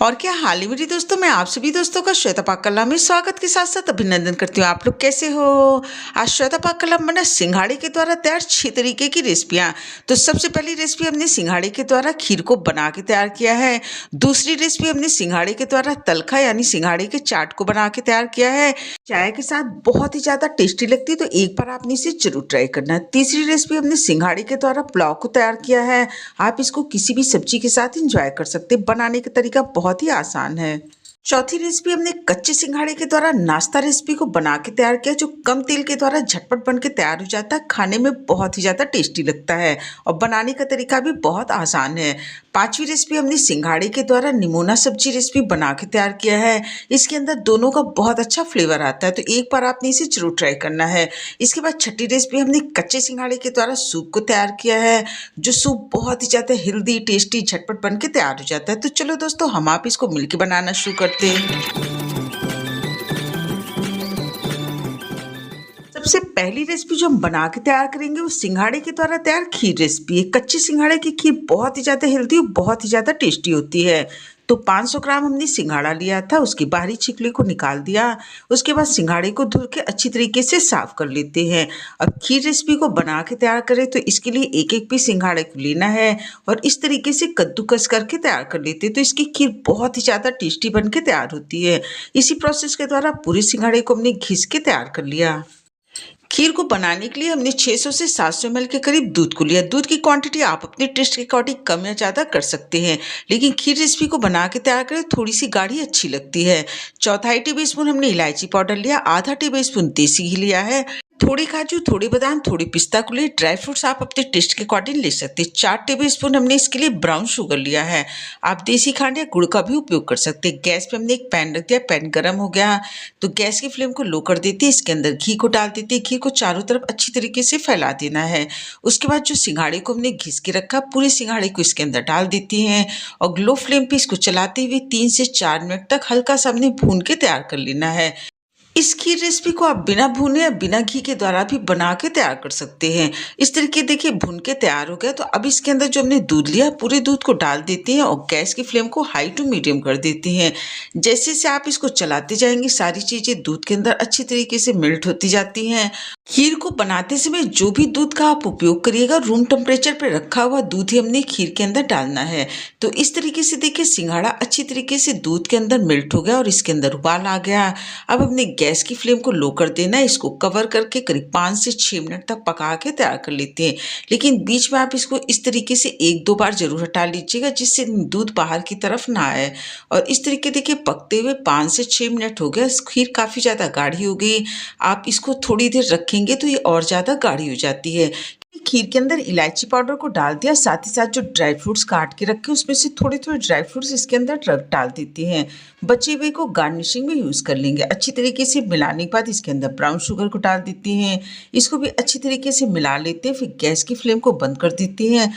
और क्या हाल है मेरी दोस्तों। मैं आप सभी दोस्तों का श्वेता पाककला में स्वागत के साथ साथ अभिनंदन करती हूँ। आप लोग कैसे हो। आज श्वेता पाककला बना सिंघाड़े के द्वारा तैयार 6 तरीके की रेसिपियाँ। तो सबसे पहली रेसिपी हमने सिंघाड़े के द्वारा खीर को बना के तैयार किया है। दूसरी रेसिपी हमने सिंघाड़े के द्वारा तलखा यानी सिंघाड़े के चाट को बना के तैयार किया है। चाय के साथ बहुत ही ज़्यादा टेस्टी लगती है, तो एक बार आपने इसे जरूर ट्राई करना। तीसरी रेसिपी हमने सिंघाड़े के द्वारा पुलाव को तैयार किया है। आप इसको किसी भी सब्जी के साथ इंजॉय कर सकते हैं। बनाने का तरीका बहुत ही आसान है। चौथी रेसिपी हमने कच्चे सिंघाड़े के द्वारा नाश्ता रेसिपी को बना के तैयार किया, जो कम तेल के द्वारा झटपट बन के तैयार हो जाता है। खाने में बहुत ही ज़्यादा टेस्टी लगता है और बनाने का तरीका भी बहुत आसान है। पांचवी रेसिपी हमने सिंघाड़े के द्वारा निमोना सब्जी रेसिपी बना के तैयार किया है। इसके अंदर दोनों का बहुत अच्छा फ्लेवर आता है, तो एक बार आपने इसे जरूर ट्राई करना है। इसके बाद छठी रेसिपी हमने कच्चे सिंघाड़े के द्वारा सूप को तैयार किया है, जो सूप बहुत ही ज़्यादा हेल्दी टेस्टी झटपट बन के तैयार हो जाता है। तो चलो दोस्तों, हम आप इसको मिलकर बनाना शुरू करते हैं। सबसे पहली रेसिपी जो हम बना के तैयार करेंगे वो सिंघाड़े के द्वारा तैयार खीर रेसिपी है। कच्चे सिंघाड़े की खीर बहुत ही ज़्यादा हेल्दी और बहुत ही ज़्यादा टेस्टी होती है। तो 500 ग्राम हमने सिंघाड़ा लिया था, उसकी बाहरी छिकली को निकाल दिया। उसके बाद सिंघाड़े को धुल के अच्छी तरीके से साफ कर लेते हैं। अब खीर रेसिपी को बना के तैयार करें तो इसके लिए एक एक पीस सिंघाड़े को लेना है और इस तरीके से कद्दूकस करके तैयार कर लेते हैं, तो इसकी खीर बहुत ही ज़्यादा टेस्टी बन के तैयार होती है। इसी प्रोसेस के द्वारा पूरे सिंघाड़े को हमने घिस के तैयार कर लिया। खीर को बनाने के लिए हमने 600 से 700 ml के करीब दूध को लिया। दूध की क्वांटिटी आप अपने टेस्ट के अकॉर्डिंग कम या ज़्यादा कर सकते हैं, लेकिन खीर रेसिपी को बना के तैयार करें थोड़ी सी गाढ़ी अच्छी लगती है। चौथाई टेबलस्पून हमने इलायची पाउडर लिया, आधा टेबलस्पून देसी घी लिया है, थोड़ी काजू, थोड़ी बादाम, थोड़ी पिस्ता को लिए। ड्राई फ्रूट्स आप अपने टेस्ट के अकॉर्डिंग ले सकते हैं। 4 टेबलस्पून हमने इसके लिए ब्राउन शुगर लिया है। आप देसी खांड या गुड़ का भी उपयोग कर सकते हैं। गैस पे हमने एक पैन रख दिया, पैन गर्म हो गया तो गैस की फ्लेम को लो कर देते हैं। इसके अंदर घी को डाल देते हैं। घी को चारों तरफ अच्छी तरीके से फैला देना है। उसके बाद जो सिंघाड़े को हमने घिस के रखा, पूरे सिंघाड़े को इसके अंदर डाल देती हैं और लो फ्लेम पे इसको चलाते हुए 3 से 4 मिनट तक हल्का सा हमने भून के तैयार कर लेना है। इस खीर रेसिपी को आप बिना भुने या बिना घी के द्वारा भी बना के तैयार कर सकते हैं। इस तरीके देखिए भुन के तैयार हो गया, तो अब इसके अंदर जो हमने दूध लिया पूरे दूध को डाल देते हैं और गैस की फ्लेम को हाई टू मीडियम कर देते हैं। जैसे जैसे आप इसको चलाते जाएंगे सारी चीज़ें दूध के अंदर अच्छी तरीके से मेल्ट होती जाती हैं। खीर को बनाते समय जो भी दूध का आप उपयोग करिएगा, रूम टेम्परेचर पर रखा हुआ दूध ही हमने खीर के अंदर डालना है। तो इस तरीके से देखिए सिंघाड़ा अच्छी तरीके से दूध के अंदर मेल्ट हो गया और इसके अंदर उबाल आ गया। अब हमने गैस की फ्लेम को लो कर देना है। इसको कवर करके करीब 5 से 6 मिनट तक पका के तैयार कर लेते हैं, लेकिन बीच में आप इसको इस तरीके से 1-2 बार जरूर हटा लीजिएगा, जिससे दूध बाहर की तरफ ना आए। और इस तरीके देखिए पकते हुए 5 से 6 मिनट हो गया। खीर काफ़ी ज़्यादा गाढ़ी हो गई। आप इसको थोड़ी देर रखेंगे तो ये और ज़्यादा गाढ़ी हो जाती है। खीर के अंदर इलायची पाउडर को डाल दिया, साथ ही साथ जो ड्राई फ्रूट्स काट के रखे उसमें से थोड़े थोड़े ड्राई फ्रूट्स इसके अंदर डाल देते हैं। बचे हुए को गार्निशिंग में यूज़ कर लेंगे। अच्छी तरीके से मिलाने के बाद इसके अंदर ब्राउन शुगर को डाल देते हैं। इसको भी अच्छी तरीके से मिला लेते हैं, फिर गैस की फ्लेम को बंद कर देते हैं।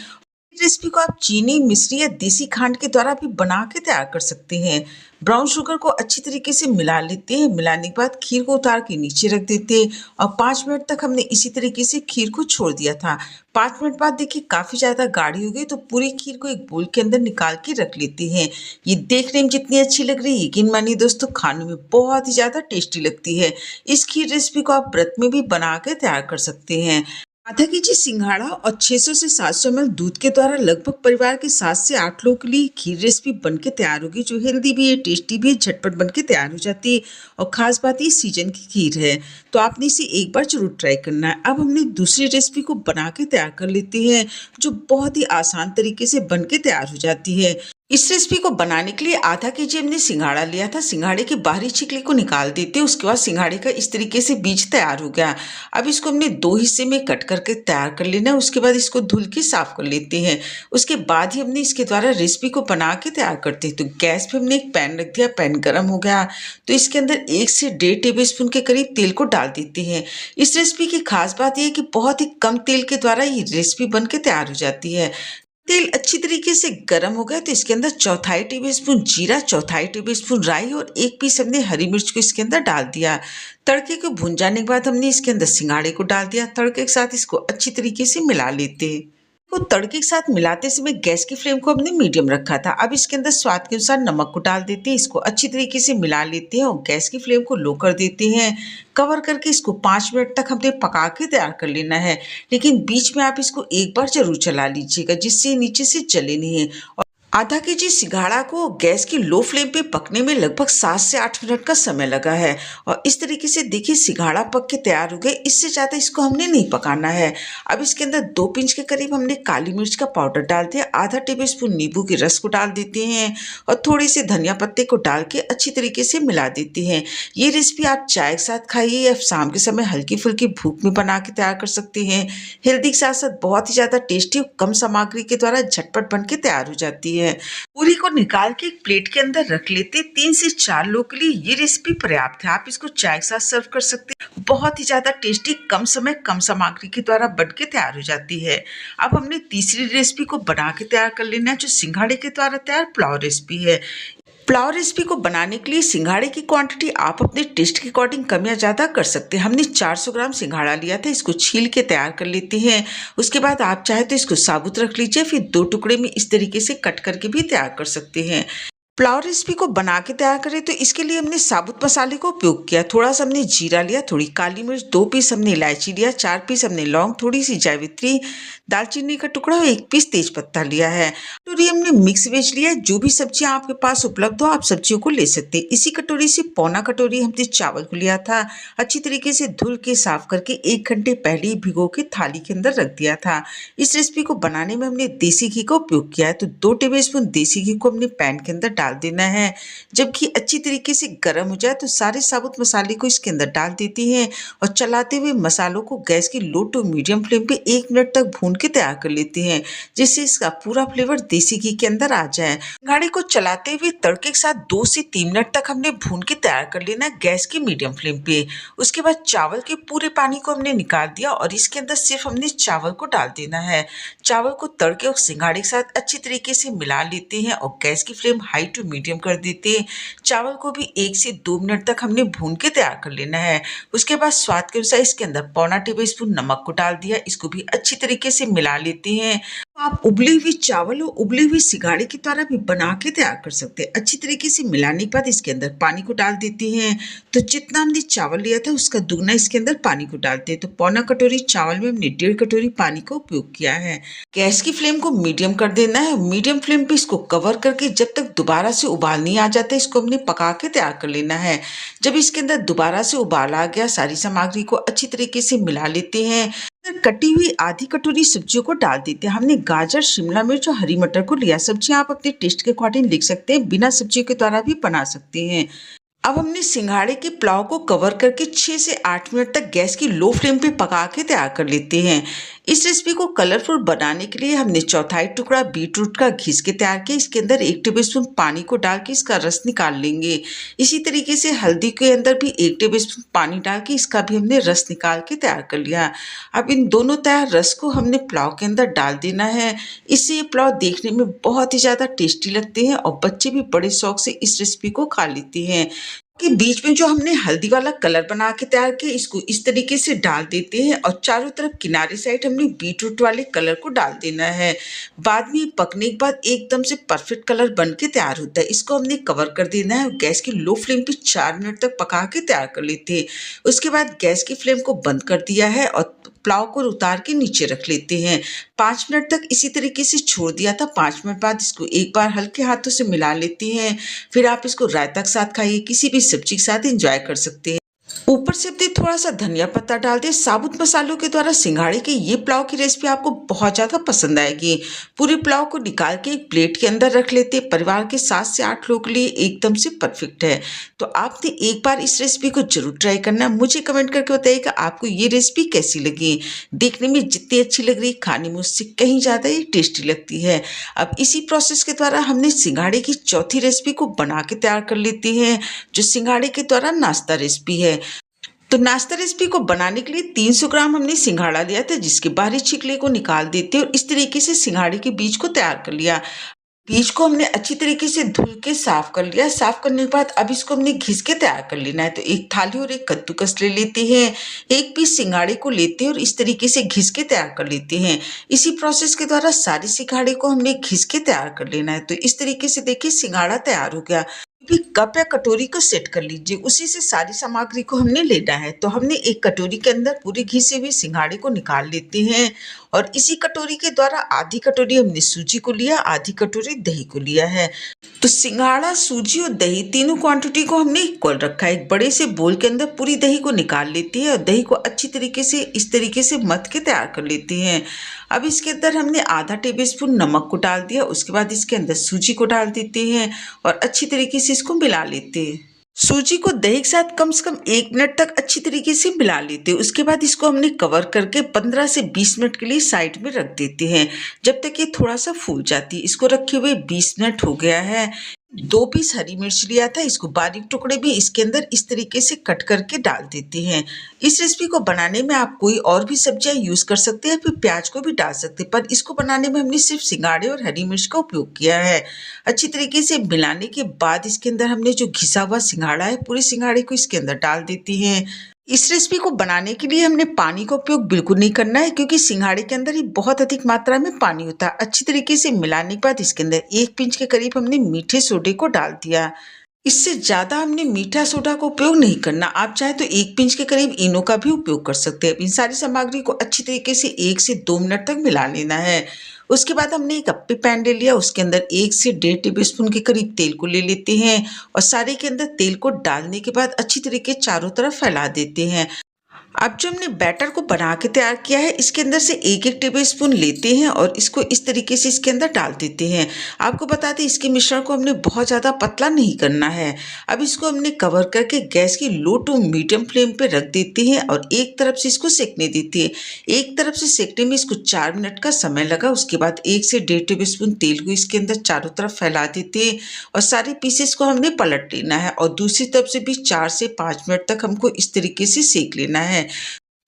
रेसिपी को आप चीनी, मिश्री या देसी खांड के द्वारा भी बना के तैयार कर सकते हैं। ब्राउन शुगर को अच्छी तरीके से मिला लेते हैं। मिलाने के बाद खीर को उतार के नीचे रख देते हैं और 5 मिनट तक हमने इसी तरीके से खीर को छोड़ दिया था। 5 मिनट बाद देखिए काफ़ी ज़्यादा गाढ़ी हो गई, तो पूरी खीर को एक बोल के अंदर निकाल के रख लेते हैं। ये देखने में जितनी अच्छी लग रही है, यकीन मानिए दोस्तों खाने में बहुत ही ज़्यादा टेस्टी लगती है। इस खीर रेसिपी को आप व्रत में भी बना के तैयार कर सकते हैं। आधा केजी सिंघाड़ा और 600 से 700 ml दूध के द्वारा लगभग परिवार के 7 से 8 लोगों के लिए खीर रेसिपी बनके तैयार होगी, जो हेल्दी भी है, टेस्टी भी है, झटपट बनके तैयार हो जाती है। और ख़ास बात ये सीजन की खीर है, तो आपने इसे एक बार जरूर ट्राई करना है। अब हमने दूसरी रेसिपी को बना के तैयार कर लेते हैं, जो बहुत ही आसान तरीके से बनके तैयार हो जाती है। इस रेसिपी को बनाने के लिए आधा केजी हमने सिंघाड़ा लिया था। सिंघाड़े की बाहरी छिकली को निकाल देते हैं। उसके बाद सिंघाड़े का इस तरीके से बीज तैयार हो गया। अब इसको हमने 2 हिस्से में कट करके तैयार कर लेना है। उसके बाद इसको धुल के साफ कर लेते हैं। उसके बाद ही हमने इसके द्वारा रेसिपी को बना के तैयार करते हैं। तो गैस पे हमने एक पैन रख दिया, पैन गर्म हो गया तो इसके अंदर 1 से 1.5 टेबलस्पून के करीब तेल को डाल देते हैं। इस रेसिपी की खास बात यह है कि बहुत ही कम तेल के द्वारा ये रेसिपी बन के तैयार हो जाती है। तेल अच्छी तरीके से गर्म हो गया तो इसके अंदर 1/4 टेबलस्पून जीरा, 1/4 टेबलस्पून राई और 1 पीस हमने हरी मिर्च को इसके अंदर डाल दिया। तड़के को भून जाने के बाद हमने इसके अंदर सिंघाड़े को डाल दिया। तड़के के साथ इसको अच्छी तरीके से मिला लेते। को तड़के के साथ मिलाते समय गैस की फ्लेम को हमने मीडियम रखा था। अब इसके अंदर स्वाद के अनुसार नमक को डाल देते हैं, इसको अच्छी तरीके से मिला लेते हैं और गैस की फ्लेम को लो कर देते हैं। कवर करके इसको 5 मिनट तक हमने पका के तैयार कर लेना है, लेकिन बीच में आप इसको एक बार जरूर चला लीजिएगा जिससे नीचे से जले नहीं। और आधा केजी सिंघाड़ा को गैस की लो फ्लेम पे पकने में लगभग 7 से 8 मिनट का समय लगा है। और इस तरीके से देखिए सिंघाड़ा पक के तैयार हो गए, इससे ज़्यादा इसको हमने नहीं पकाना है। अब इसके अंदर 2 पिंच के करीब हमने काली मिर्च का पाउडर डाल दिया, आधा टेबलस्पून नींबू के रस को डाल देते हैं और थोड़े से धनिया पत्ते को डाल के अच्छी तरीके से मिला देते हैं। ये रेसिपी आप चाय के साथ खाइए या शाम के समय हल्की फुल्की भूख में बना के तैयार कर सकते हैं। हेल्दी के साथ साथ बहुत ही ज़्यादा टेस्टी और कम सामग्री के द्वारा झटपट बन के तैयार हो जाती है। पूरी को निकाल के एक प्लेट के अंदर रख लेते। 3 से 4 लोगों के लिए ये रेसिपी पर्याप्त है। आप इसको चाय के साथ सर्व कर सकते हैं। बहुत ही ज्यादा टेस्टी, कम समय कम सामग्री के द्वारा बन के तैयार हो जाती है। अब हमने तीसरी रेसिपी को बना के तैयार कर लेना है, जो सिंघाड़े के द्वारा तैयार पुलाव रेसिपी है। पुलाव रेसिपी को बनाने के लिए सिंघाड़े की क्वांटिटी आप अपने टेस्ट के अकॉर्डिंग कम या ज़्यादा कर सकते हैं। हमने 400 ग्राम सिंघाड़ा लिया था, इसको छील के तैयार कर लेते हैं। उसके बाद आप चाहे तो इसको साबुत रख लीजिए, फिर 2 टुकड़े में इस तरीके से कट करके भी तैयार कर सकते हैं। पुलाव रेसिपी को बना के तैयार करें तो इसके लिए हमने साबुत मसाले को उपयोग किया। थोड़ा सा हमने जीरा लिया, थोड़ी काली मिर्च, 2 पीस हमने इलायची लिया, 4 पीस हमने लौंग, थोड़ी सी जावित्री, दालचीनी का टुकड़ा और 1 पीस तेज पत्ता लिया है। कटोरी हमने मिक्स वेज लिया है। जो भी सब्जियां आपके पास उपलब्ध हो आप सब्जियों को ले सकते हैं। इसी कटोरी से पौना कटोरी हमने चावल को लिया था, अच्छी तरीके से धुल के साफ करके 1 घंटे पहले ही भिगो के थाली के अंदर रख दिया था। इस रेसिपी को बनाने में हमने देसी घी का उपयोग किया है, तो 2 टेबलस्पून देसी घी को हमने पैन के अंदर डाल देना है। जब घी अच्छी तरीके से गर्म हो जाए तो सारे साबुत मसाले को इसके अंदर डाल देते हैं और चलाते हुए मसालों को गैस की लो टू मीडियम फ्लेम पे 1 मिनट तक भून के तैयार कर लेते हैं, जिससे इसका पूरा फ्लेवर देसी घी के अंदर आ जाए। सिंघाड़े को चलाते हुए तड़के के साथ 2 से 3 मिनट तक हमने भून के तैयार कर लेना है गैस की मीडियम फ्लेम पे। उसके बाद चावल के पूरे पानी को हमने निकाल दिया और इसके अंदर सिर्फ हमने चावल को डाल देना है। चावल को तड़के और सिंघाड़े के साथ अच्छी तरीके से मिला लेते हैं और गैस की फ्लेम हाई टू मीडियम कर देते हैं। चावल को भी 1 से 2 मिनट तक हमने भून के तैयार कर लेना है। उसके बाद स्वाद के अनुसार इसके अंदर पौना टेबलस्पून नमक को डाल दिया, इसको भी अच्छी तरीके से मिला लेते हैं। आप उबली हुई चावल और उबली हुई सिंघाड़े की तरह भी बना के तैयार कर सकते हैं। अच्छी तरीके से मिलाने के बाद इसके अंदर पानी को डाल देते हैं। तो जितना हमने चावल लिया था उसका दुगना इसके अंदर पानी को डालते हैं। तो पौना कटोरी चावल में हमने 1.5 कटोरी पानी का उपयोग किया है। गैस की फ्लेम को मीडियम कर देना है। मीडियम फ्लेम पे इसको कवर करके जब तक दोबारा से उबाल नहीं आ जाता इसको हमने पका के तैयार कर लेना है। जब इसके अंदर दोबारा से उबाल आ गया सारी सामग्री को अच्छी तरीके से मिला लेते हैं। कटी हुई आधी कटोरी सब्जियों को डाल देते हैं। हमने गाजर, शिमला मिर्च और हरी मटर को लिया। सब्जियां आप अपने टेस्ट के अकॉर्डिंग लिख सकते हैं, बिना सब्जियों के द्वारा भी बना सकते हैं। अब हमने सिंघाड़े के पुलाव को कवर करके 6 से 8 मिनट तक गैस की लो फ्लेम पे पका के तैयार कर लेते हैं। इस रेसिपी को कलरफुल बनाने के लिए हमने चौथाई टुकड़ा बीटरूट का घिस के तैयार किया। इसके अंदर 1 टेबलस्पून पानी को डाल के इसका रस निकाल लेंगे। इसी तरीके से हल्दी के अंदर भी 1 टेबलस्पून पानी डाल के इसका भी हमने रस निकाल के तैयार कर लिया। अब इन दोनों तैयार रस को हमने पुलाव के अंदर डाल देना है। इससे ये पुलाव देखने में बहुत ही ज़्यादा टेस्टी लगते हैं और बच्चे भी बड़े शौक से इस रेसिपी को खा लेते हैं। के बीच में जो हमने हल्दी वाला कलर बना के तैयार किया इसको इस तरीके से डाल देते हैं और चारों तरफ किनारे साइड हमने बीटरूट वाले कलर को डाल देना है। बाद में पकने के बाद एकदम से परफेक्ट कलर बन के तैयार होता है। इसको हमने कवर कर देना है और गैस की लो फ्लेम पे 4 मिनट तक पका के तैयार कर लेते हैं। उसके बाद गैस की फ्लेम को बंद कर दिया है और पुलाव को उतार के नीचे रख लेते हैं। 5 मिनट तक इसी तरीके से छोड़ दिया था। 5 मिनट बाद इसको एक बार हल्के हाथों से मिला लेते हैं। फिर आप इसको रायता के साथ खाइए, किसी भी सब्जी के साथ एंजॉय कर सकते हैं। ऊपर से थोड़ा सा धनिया पत्ता डाल दें। साबुत मसालों के द्वारा सिंघाड़े के ये पुलाव की रेसिपी आपको बहुत ज़्यादा पसंद आएगी। पूरे पुलाव को निकाल के एक प्लेट के अंदर रख लेते हैं। परिवार के 7 से 8 लोगों के लिए एकदम से परफेक्ट है। तो आपने एक बार इस रेसिपी को जरूर ट्राई करना। मुझे कमेंट करके बताइएगा आपको ये रेसिपी कैसी लगी। देखने में जितनी अच्छी लग रही, खाने में उससे कहीं ज़्यादा ही टेस्टी लगती है। अब इसी प्रोसेस के द्वारा हमने सिंघाड़े की चौथी रेसिपी को बना के तैयार कर लेते हैं, जो सिंघाड़े के द्वारा नाश्ता रेसिपी है। तो नाश्ता रेसिपी को बनाने के लिए 300 ग्राम हमने सिंघाड़ा लिया था, जिसके बाहरी छिकले को निकाल देते हैं और इस तरीके से सिंघाड़े के बीज को तैयार कर लिया। बीज को हमने अच्छी तरीके से धुल के साफ कर लिया। साफ करने के बाद अब इसको हमने घिस के तैयार कर लेना है। तो एक थाली और एक कद्दूकस ले लेते हैं, एक पीस सिंघाड़े को लेते हैं और इस तरीके से घिस के तैयार कर लेते हैं। इसी प्रोसेस के द्वारा सारे सिंघाड़े को हमने घिस के तैयार कर लेना है। तो इस तरीके से देखिए सिंघाड़ा तैयार हो गया। भी कप या कटोरी को सेट कर लीजिए, उसी से सारी सामग्री को हमने लेना है। तो हमने एक कटोरी के अंदर पूरे घिसे हुए सिंघाड़े को निकाल लेते हैं और इसी कटोरी के द्वारा आधी कटोरी हमने सूजी को लिया, आधी कटोरी दही को लिया है। तो सिंघाड़ा, सूजी और दही तीनों क्वांटिटी को हमने इक्वल रखा है। एक बड़े से बोल के अंदर पूरी दही को निकाल लेती है और दही को अच्छी तरीके से इस तरीके से मथ के तैयार कर लेते हैं। अब इसके अंदर हमने आधा टेबलस्पून नमक को डाल दिया, उसके बाद इसके अंदर सूजी को डाल देते हैं और अच्छी तरीके से इसको मिला लेते हैं। सूजी को दही के साथ कम से कम 1 मिनट तक अच्छी तरीके से मिला लेते हैं। उसके बाद इसको हमने कवर करके 15 से 20 मिनट के लिए साइड में रख देते हैं, जब तक ये थोड़ा सा फूल जाती है। इसको रखे हुए 20 मिनट हो गया है। 2 पीस हरी मिर्च लिया था, इसको बारीक टुकड़े भी इसके अंदर इस तरीके से कट करके डाल देते हैं। इस रेसिपी को बनाने में आप कोई और भी सब्जियां यूज कर सकते हैं, फिर प्याज को भी डाल सकते हैं, पर इसको बनाने में हमने सिर्फ सिंघाड़े और हरी मिर्च का उपयोग किया है। अच्छी तरीके से मिलाने के बाद इसके अंदर हमने जो घिसा हुआ सिंघाड़ा है, पूरे सिंघाड़े को इसके अंदर डाल देते हैं। इस रेसिपी को बनाने के लिए हमने पानी का उपयोग बिल्कुल नहीं करना है, क्योंकि सिंघाड़े के अंदर ही बहुत अधिक मात्रा में पानी होता है। अच्छी तरीके से मिलाने के बाद इसके अंदर 1 पिंच के करीब हमने मीठे सोडे को डाल दिया। इससे ज़्यादा हमने मीठा सोडा का उपयोग नहीं करना। आप चाहे तो 1 पिंच के करीब इनो का भी उपयोग कर सकते हैं। इन सारी सामग्री को अच्छी तरीके से 1 से 2 मिनट तक मिला लेना है। उसके बाद हमने एक अप्पे पैन ले लिया, उसके अंदर 1 से 1.5 टेबलस्पून के करीब तेल को ले लेते हैं और सारे के अंदर तेल को डालने के बाद अच्छी तरीके चारों तरफ फैला देते हैं। अब जो हमने बैटर को बना के तैयार किया है, इसके अंदर से 1-1 टेबलस्पून लेते हैं और इसको इस तरीके से इसके अंदर डाल देते हैं। आपको बता दें, इसके मिश्रण को हमने बहुत ज़्यादा पतला नहीं करना है। अब इसको हमने कवर करके गैस की लो टू मीडियम फ्लेम पे रख देते हैं और एक तरफ से इसको सेकने देते हैं। एक तरफ से सेकने में इसको 4 मिनट का समय लगा। उसके बाद 1 से 1.5 टेबलस्पून तेल को इसके अंदर चारों तरफ फैला देते हैं और सारे पीसेस को हमने पलट लेना है और दूसरी तरफ से भी 4 से 5 मिनट तक हमको इस तरीके से सेक लेना है।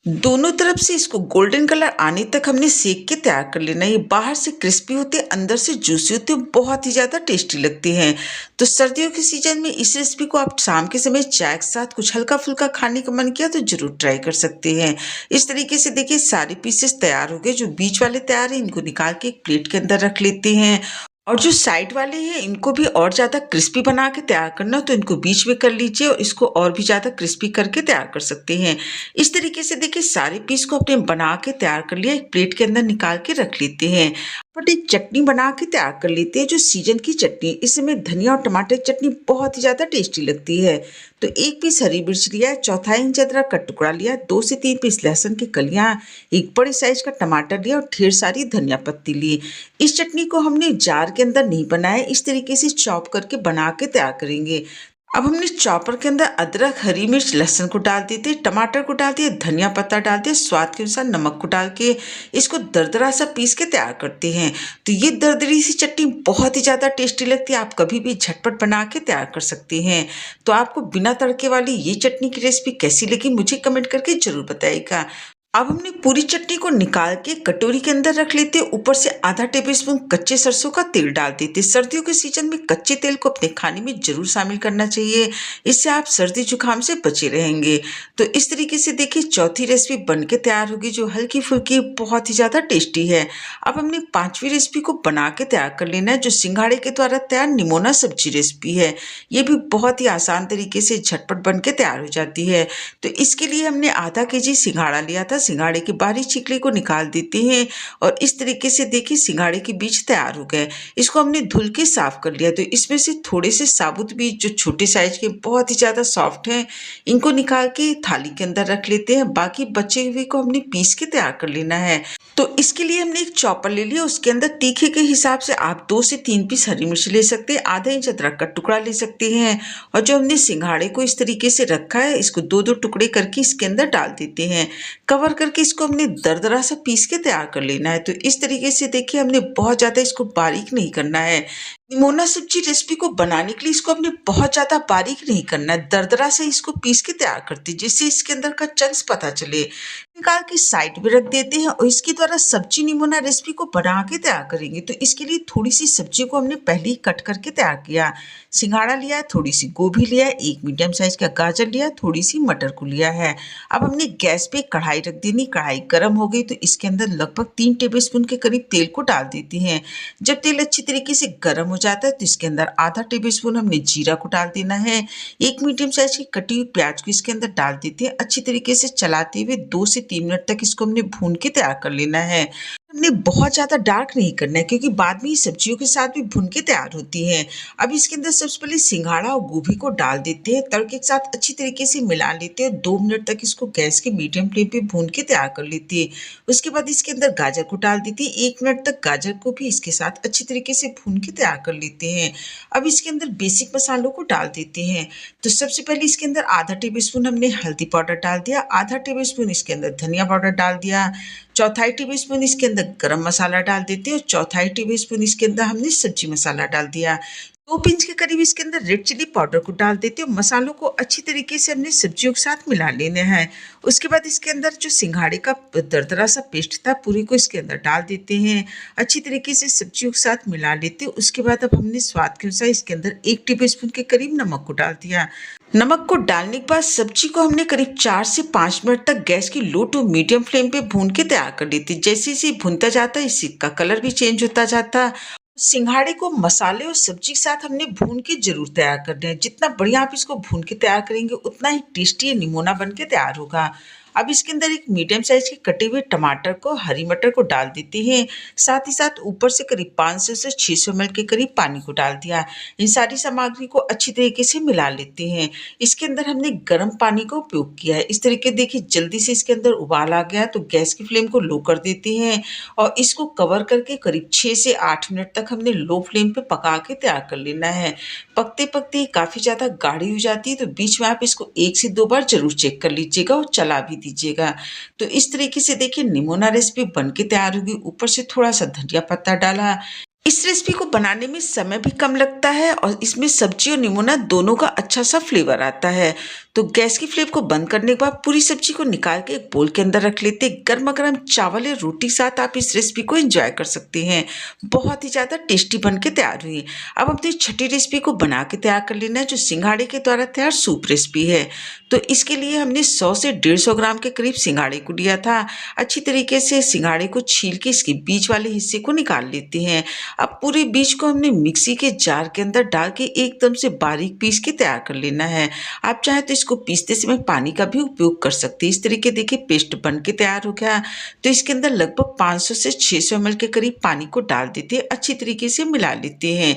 दोनों तरफ से इसको गोल्डन कलर आने तक हमने सेक के तैयार कर लेना है। ये बाहर से क्रिस्पी होते हैं, अंदर से जूसी होते हैं, बहुत ही ज़्यादा टेस्टी लगते हैं। तो सर्दियों के सीजन में इस रेसिपी को आप शाम के समय चाय के साथ कुछ हल्का फुल्का खाने का मन किया तो जरूर ट्राई कर सकते हैं। इस तरीके से देखिए सारे पीसेस तैयार हो गए। जो बीच वाले तैयार हैं, इनको निकाल के एक प्लेट के अंदर रख लेते हैं और जो साइड वाले हैं इनको भी और ज़्यादा क्रिस्पी बना के तैयार करना, तो इनको बीच में कर लीजिए और इसको और भी ज़्यादा क्रिस्पी करके तैयार कर सकते हैं। इस तरीके से देखिए सारे पीस को अपने बना के तैयार कर लिया, एक प्लेट के अंदर निकाल के रख लेते हैं। बट एक चटनी बना के तैयार कर लेते हैं, जो सीजन की चटनी। इसमें धनिया और टमाटर की चटनी बहुत ही ज़्यादा टेस्टी लगती है। तो 1 पीस हरी मिर्च लिया है, 1/4 इंच अदरक का टुकड़ा लिया, 2 से 3 पीस लहसुन की कलियाँ, एक बड़े साइज का टमाटर लिया और ढेर सारी धनिया पत्ती ली। इस चटनी को हमने जार के अंदर नहीं बनाया, इस तरीके से चॉप करके बना के तैयार करेंगे। अब हमने चॉपर के अंदर अदरक, हरी मिर्च, लहसुन को डाल देते, टमाटर को डाल दिए, धनिया पत्ता डाल दिया, स्वाद के अनुसार नमक को डाल के इसको दरदरा सा पीस के तैयार करते हैं। तो ये दरदरी सी चटनी बहुत ही ज़्यादा टेस्टी लगती है। आप कभी भी झटपट बना के तैयार कर सकते हैं। तो आपको बिना तड़के वाली ये चटनी की रेसिपी कैसी लगी मुझे कमेंट करके जरूर बताइएगा। अब हमने पूरी चटनी को निकाल के कटोरी के अंदर रख लेते, ऊपर से आधा टेबलस्पून कच्चे सरसों का तेल डाल देते। सर्दियों के सीजन में कच्चे तेल को अपने खाने में जरूर शामिल करना चाहिए, इससे आप सर्दी जुकाम से बचे रहेंगे। तो इस तरीके से देखिए चौथी रेसिपी बन के तैयार होगी, जो हल्की फुल्की बहुत ही ज़्यादा टेस्टी है। अब हमने 5वीं रेसिपी को बना के तैयार कर लेना है, जो सिंघाड़े के द्वारा तैयार निमोना सब्जी रेसिपी है। ये भी बहुत ही आसान तरीके से झटपट बन के तैयार हो जाती है। तो इसके लिए हमने आधा केजी सिंघाड़ा लिया था। सिंघाड़े की बारीक छिकली को निकाल देते हैं और इस तरीके से देखिए सिंघाड़े के बीज तैयार हो गए। इसको हमने धुल के साफ कर लिया। तो इसमें से थोड़े से साबुत बीज जो छोटे साइज के बहुत ही ज़्यादा सॉफ्ट हैं, इनको निकाल के थाली के अंदर रख लेते हैं। बाकी बचे हुए को हमने पीस के तैयार कर लेना है। तो इसके लिए हमने एक चॉपर ले लिया, उसके अंदर तीखे के हिसाब से आप 2 से 3 पीस हरी मिर्च ले सकते हैं, आधा इंच अदरक का टुकड़ा ले सकते हैं और जो हमने सिंघाड़े को इस तरीके से रखा है, इसको 2-2 टुकड़े करके इसके अंदर डाल देते हैं। कवर करके इसको हमने दरदरा सा पीस के तैयार कर लेना है। तो इस तरीके से देखिए हमने बहुत ज़्यादा इसको बारीक नहीं करना है, निमोना सब्जी रेसिपी को बनाने के लिए इसको हमने बहुत ज़्यादा बारीक नहीं करना है, दरदरा से इसको पीस के तैयार करते हैं, जिससे इसके अंदर का चंक्स पता चले। निकाल के साइड में रख देते हैं और इसके द्वारा सब्जी निमोना रेसिपी को बना के तैयार करेंगे। तो इसके लिए थोड़ी सी सब्जी को हमने पहले ही कट करके तैयार किया। सिंघाड़ा लिया है, थोड़ी सी गोभी लिया है, एक मीडियम साइज का गाजर लिया, थोड़ी सी मटर को लिया है। अब हमने गैस पे कढ़ाई रख देनी, कढ़ाई गर्म हो गई तो इसके अंदर लगभग 3 टेबलस्पून के करीब तेल को डाल देते हैं। जब तेल अच्छी तरीके से गर्म हो जाता है तो इसके अंदर आधा टेबलस्पून हमने जीरा को डाल देना है। एक मीडियम साइज की कटी हुई प्याज को इसके अंदर डाल देते हैं। अच्छी तरीके से चलाते हुए 2 से 3 मिनट तक इसको हमने भून के तैयार कर लेना है। हमने बहुत ज़्यादा डार्क नहीं करना है, क्योंकि बाद में ये सब्जियों के साथ भी भून के तैयार होती हैं। अब इसके अंदर सबसे पहले सिंघाड़ा और गोभी को डाल देते हैं, तड़के के साथ अच्छी तरीके से मिला लेते हैं और 2 मिनट तक इसको गैस के मीडियम फ्लेम पे भून के तैयार कर लेते हैं। उसके बाद इसके अंदर गाजर को डाल देते हैं, 1 मिनट तक गाजर को भी इसके साथ अच्छी तरीके से भून के तैयार कर लेते हैं। अब इसके अंदर बेसिक मसालों को डाल देते हैं। तो सबसे पहले इसके अंदर आधा टेबलस्पून हमने हल्दी पाउडर डाल दिया, आधा टेबलस्पून इसके अंदर धनिया पाउडर डाल दिया, चौथाई टेबलस्पून इसके अंदर गरम मसाला डाल देते हैं और चौथाई टेबलस्पून इसके अंदर हमने सब्जी मसाला डाल दिया। 2 पिंच के करीब इसके अंदर रेड चिली पाउडर को डाल देते हैं। मसालों को अच्छी तरीके से हमने सब्जियों के साथ मिला लेना है। उसके बाद इसके अंदर जो सिंघाड़े का दरदरा सा पेस्ट था पूरी को इसके अंदर डाल देते हैं। अच्छी तरीके से सब्जियों के साथ मिला लेते हैं। उसके बाद अब हमने स्वाद के अनुसार इसके अंदर 1 टेबलस्पून के करीब नमक को डाल दिया। नमक को डालने के बाद सब्जी को हमने करीब 4 से 5 मिनट तक गैस की लो टू मीडियम फ्लेम पे भून के तैयार कर लेते। जैसे जैसे भूनता जाता है इसका कलर भी चेंज होता जाता। सिंघाड़े को मसाले और सब्जी के साथ हमने भून के जरूर तैयार करना है। जितना बढ़िया आप इसको भून के तैयार करेंगे उतना ही टेस्टी निमोना बन के तैयार होगा। अब इसके अंदर एक मीडियम साइज के कटे हुए टमाटर को, हरी मटर को डाल देते हैं। साथ ही साथ ऊपर से करीब 500 से 600 ml के करीब पानी को डाल दिया। इन सारी सामग्री को अच्छी तरीके से मिला लेते हैं। इसके अंदर हमने गर्म पानी का उपयोग किया है। इस तरीके देखिए जल्दी से इसके अंदर उबाल आ गया तो गैस की फ्लेम को लो कर देते हैं और इसको कवर करके करीब 6 से 8 मिनट तक हमने लो फ्लेम पे पका के तैयार कर लेना है। पकते पकते काफ़ी ज़्यादा गाढ़ी हो जाती है तो बीच में आप इसको 1 से 2 बार जरूर चेक कर लीजिएगा और चला भी दीजिएगा। तो इस तरीके से देखिए निमोना रेसिपी बन के तैयार होगी। ऊपर से थोड़ा सा धनिया पत्ता डाला। इस रेसिपी को बनाने में समय भी कम लगता है और इसमें सब्जी और निमोना दोनों का अच्छा सा फ्लेवर आता है। तो गैस की फ्लेम को बंद करने के बाद पूरी सब्जी को निकाल के एक बोल के अंदर रख लेते। गर्मा गर्म चावल या रोटी के साथ आप इस रेसिपी को एंजॉय कर सकते हैं। बहुत ही ज़्यादा टेस्टी बन के तैयार हुई। अब अपनी छठी रेसिपी को बना के तैयार कर लेना है, जो सिंघाड़े के द्वारा तैयार सूप रेसिपी है। तो इसके लिए हमने 100 से 150 ग्राम के करीब सिंघाड़े को लिया था। अच्छी तरीके से सिंघाड़े को छील के इसके बीच वाले हिस्से को निकाल लेते हैं। अब पूरे बीज को हमने मिक्सी के जार के अंदर डाल के एकदम से बारीक पीस के तैयार कर लेना है। आप चाहे तो इसको पीसते समय पानी का भी उपयोग कर सकते हैं। इस तरीके देखिए पेस्ट बन के तैयार हो गया। तो इसके अंदर लगभग 500 से 600 ml के करीब पानी को डाल देते हैं, अच्छी तरीके से मिला लेते हैं।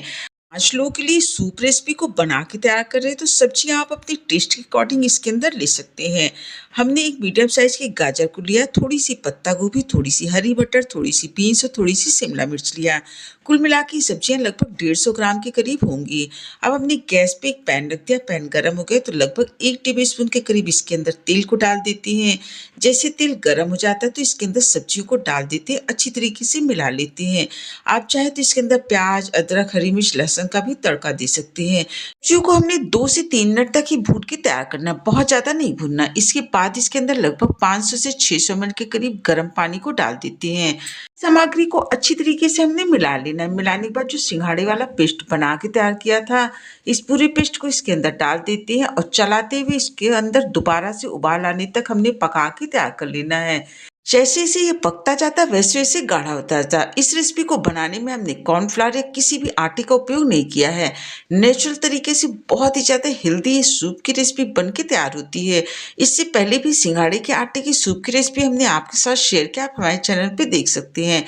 5 लोगों के लिए सूप रेसिपी को बना के तैयार कर रहे हैं तो सब्जियां आप अपने टेस्ट के अकॉर्डिंग इसके अंदर ले सकते हैं। हमने एक मीडियम साइज की गाजर को लिया, थोड़ी सी पत्ता गोभी, थोड़ी सी हरी मटर, थोड़ी सी बीन्स और थोड़ी सी शिमला मिर्च लिया। कुल मिला के सब्जियां लगभग 150 ग्राम के करीब होंगी। अब हमने गैस पे एक पैन रख दिया। पैन गर्म हो गया तो लगभग 1 टेबलस्पून के करीब इसके अंदर तेल को डाल देते हैं। जैसे तेल गर्म हो जाता है तो इसके अंदर सब्जियों को डाल देते हैं, अच्छी तरीके से मिला लेते हैं। आप चाहे तो इसके अंदर प्याज, अदरक, हरी मिर्च, लहसुन का भी तड़का दे सकते हैं। सब्जियों को हमने 2 से 3 मिनट तक ही भून के तैयार करना, बहुत ज़्यादा नहीं भूनना। इसके बाद इसके अंदर लगभग 500 से 600 ml के करीब गर्म पानी को डाल देते हैं। सामग्री को अच्छी तरीके से हमने मिला लेना है। मिलाने के बाद जो सिंघाड़े वाला पेस्ट बना के तैयार किया था, इस पूरे पेस्ट को इसके अंदर डाल देते हैं और चलाते हुए इसके अंदर दोबारा से उबाल आने तक हमने पका के तैयार कर लेना है। जैसे जैसे ये पकता जाता वैसे वैसे गाढ़ा होता जाता। इस रेसिपी को बनाने में हमने कॉर्नफ्लावर या किसी भी आटे का उपयोग नहीं किया है। नेचुरल तरीके से बहुत ही ज़्यादा हेल्दी सूप की रेसिपी बन के तैयार होती है। इससे पहले भी सिंघाड़े के आटे की सूप की रेसिपी हमने आपके साथ शेयर किया, आप हमारे चैनल पे देख सकते हैं।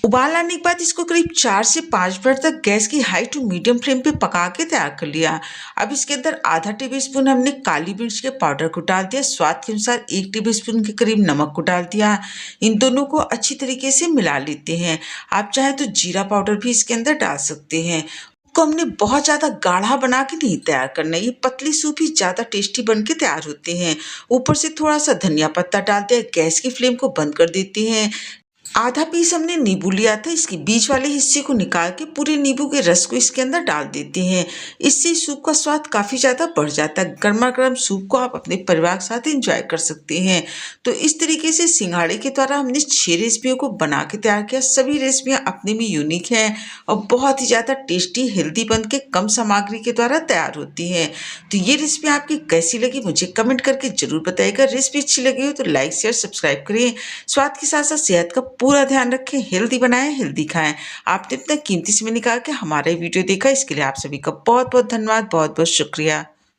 उबाल आने के बाद इसको करीब 4 से 5 मिनट तक गैस की हाई टू मीडियम फ्लेम पे पका के तैयार कर लिया। अब इसके अंदर आधा टेबलस्पून हमने काली मिर्च के पाउडर को डाल दिया। स्वाद के अनुसार 1 टेबलस्पून के करीब नमक को डाल दिया। इन दोनों को अच्छी तरीके से मिला लेते हैं। आप चाहे तो जीरा पाउडर भी इसके अंदर डाल सकते हैं। को हमने बहुत ज़्यादा गाढ़ा बना के नहीं तैयार करना है। ये पतली सूप ही ज़्यादा टेस्टी बन के तैयार होते हैं। ऊपर से थोड़ा सा धनिया पत्ता डाल दिया। गैस की फ्लेम को बंद कर देते हैं। आधा पीस हमने नींबू लिया था। इसके बीच वाले हिस्से को निकाल के पूरे नींबू के रस को इसके अंदर डाल देते हैं। इससे सूप का स्वाद काफ़ी ज़्यादा बढ़ जाता है। गर्मा गर्म सूप को आप अपने परिवार के साथ एंजॉय कर सकते हैं। तो इस तरीके से सिंघाड़े के द्वारा हमने 6 रेसिपियों को बना के तैयार किया। सभी रेसिपियाँ अपने में यूनिक हैं और बहुत ही ज़्यादा टेस्टी हेल्दी बन के कम सामग्री के द्वारा तैयार होती हैं। तो ये रेसिपी आपकी कैसी लगी मुझे कमेंट करके ज़रूर बताइएगा। रेसिपी अच्छी लगी हो तो लाइक शेयर सब्सक्राइब करें। स्वाद के साथ साथ सेहत का पूरा ध्यान रखें। हेल्दी बनाएं, हेल्दी खाएं। आपने इतना कीमती समय निकाल के हमारा वीडियो देखा, इसके लिए आप सभी का बहुत बहुत धन्यवाद, बहुत बहुत शुक्रिया।